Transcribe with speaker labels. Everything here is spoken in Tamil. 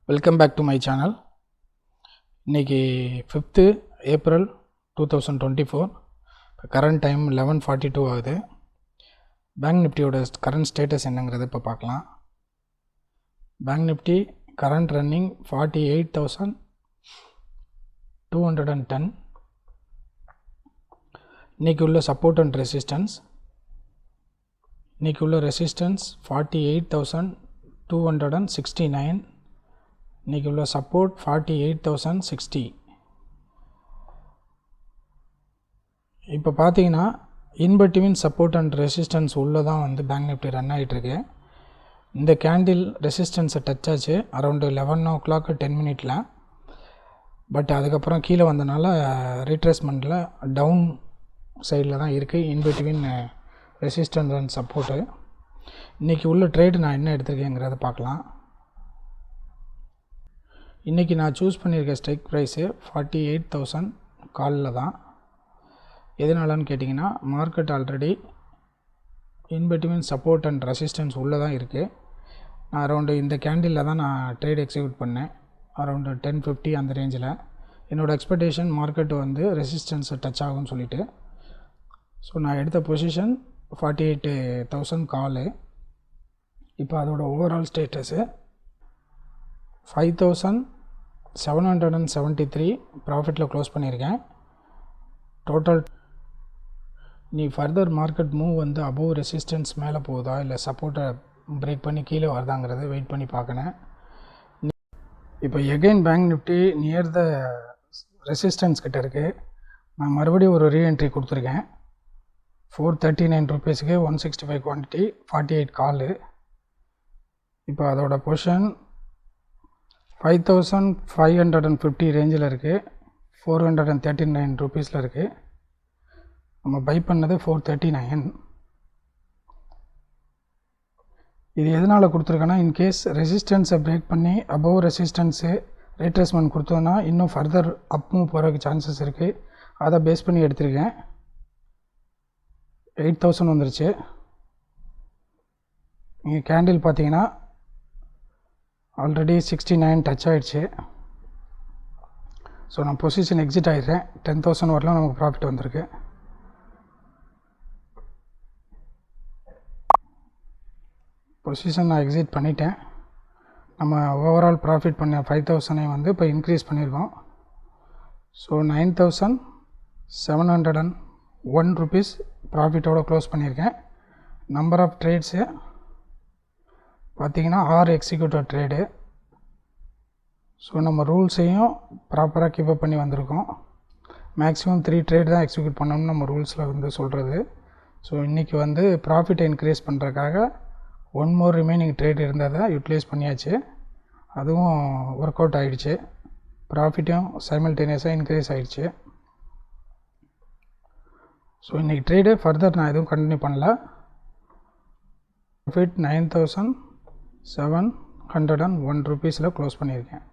Speaker 1: Welcome back to my channel. இன்றைக்கி 5th ஏப்ரல் 2024. இப்போ கரண்ட் டைம் 11:42 ஆகுது. பேங்க் நிஃப்டியோட கரண்ட் ஸ்டேட்டஸ் என்னங்கிறத இப்போ பார்க்கலாம். Bank Nifty current running 48,210. இன்றைக்கி உள்ள சப்போர்ட் அண்ட் ரெசிஸ்டன்ஸ் 48,269. இன்றைக்கி உள்ள சப்போர்ட் 48,060. இப்போ பார்த்தீங்கன்னா இன்பிட்வீன் சப்போர்ட் அண்ட் ரெசிஸ்டன்ஸ் உள்ளே தான் பேங்க் நிஃப்டி ரன் ஆகிட்டுருக்கு. இந்த கேண்டில் ரெசிஸ்டன்ஸை டச் ஆச்சு அரௌண்டு 11 o'clock 10 minutes. பட் அதுக்கப்புறம் கீழே வந்தனால ரீட்ரேஸ்மெண்ட்டில் டவுன் சைடில் தான் இருக்குது இன்பிட்வீன் ரெசிஸ்டன்ஸ் அண்ட் சப்போர்ட்டு. இன்றைக்கி உள்ள ட்ரேடு நான் என்ன எடுத்திருக்கேங்கிறத பார்க்கலாம். இன்றைக்கி நான் சூஸ் பண்ணியிருக்க ஸ்ட்ரைக் ப்ரைஸு 48,000 காலில் தான். எதனாலன்னு கேட்டிங்கன்னா market already in between support and resistance உள்ளே தான் இருக்குது. நான் அரௌண்டு இந்த கேண்டிலில் தான் நான் ட்ரேட் எக்ஸிக்யூட் பண்ணேன். அரௌண்டு 10:50 அந்த ரேஞ்சில். என்னோடய எக்ஸ்பெக்டேஷன் மார்க்கெட்டு ரெசிஸ்டன்ஸை டச் ஆகும்னு சொல்லிவிட்டு ஸோ நான் எடுத்த பொசிஷன் 48,000 காலு. இப்போ அதோட ஓவரால் ஸ்டேட்டஸு 5,773 ப்ராஃபிட்டில் க்ளோஸ் பண்ணியிருக்கேன். டோட்டல் நீ further market move above resistance மேலே போகுதா இல்லை சப்போர்ட்டை பிரேக் பண்ணி கீழே வருதாங்கிறத வெயிட் பண்ணி பார்க்கணும். இப்போ again bank Nifty near the resistance கிட்ட இருக்குது. நான் மறுபடியும் ஒரு ரீஎன்ட்ரி கொடுத்துருக்கேன். 439 rupeesக்கு 165 குவான்டிட்டி 48 காலு. இப்போ அதோட பொசிஷன் 5,550 ரேஞ்சில் இருக்குது. 439 rupeesல இருக்குது. நம்ம பை பண்ணது 439. இது எதனால் கொடுத்துருக்கேன்னா இன்கேஸ் ரெசிஸ்டன்ஸை பிரேக் பண்ணி அபோவ் ரெசிஸ்டன்ஸு ரீட்ரேஸ்மெண்ட் கொடுத்தோன்னா இன்னும் ஃபர்தர் அப் மூவ் போகிறதுக்கு சான்சஸ் இருக்குது. அதை பேஸ் பண்ணி எடுத்திருக்கேன். 8,000 வந்துருச்சு. நீங்கள் கேண்டில் பார்த்தீங்கன்னா ஆல்ரெடி 69 டச் ஆகிடுச்சு. ஸோ நான் பொசிஷன் எக்ஸிட் ஆகிடுறேன். 10,000 வரலாம் நமக்கு ப்ராஃபிட் வந்திருக்கு. பொசிஷன் நான் எக்ஸிட் பண்ணிட்டேன். நம்ம ஓவரால் ப்ராஃபிட் பண்ண 5,000 இப்போ இன்க்ரீஸ் பண்ணியிருக்கோம். ஸோ 9,701 rupees ப்ராஃபிட்டோடு க்ளோஸ் பண்ணியிருக்கேன். நம்பர் ஆஃப் ட்ரேட்ஸு பார்த்திங்கன்னா 6 எக்ஸிக்யூட்டிவ் ட்ரேடு. ஸோ நம்ம ரூல்ஸையும் ப்ராப்பராக கீப்பப் பண்ணி வந்திருக்கோம். மேக்ஸிமம் 3 ட்ரேட் தான் எக்ஸிக்யூட் பண்ணணும்னு நம்ம ரூல்ஸில் சொல்கிறது. ஸோ இன்றைக்கி ப்ராஃபிட்டை இன்க்ரீஸ் பண்ணுறதுக்காக 1 more ரிமைனிங் ட்ரேட் இருந்ததை யூட்டிலைஸ் பண்ணியாச்சு. அதுவும் ஒர்க் அவுட் ஆகிடுச்சு. ப்ராஃபிட்டும் சைமல்டேனியஸாக இன்க்ரீஸ் ஆகிடுச்சு. ஸோ இன்றைக்கி ட்ரேடு ஃபர்தர் நான் எதுவும் கண்டினியூ பண்ணல. ப்ராஃபிட் 9,701 rupeesல க்ளோஸ் பண்ணியிருக்கேன்.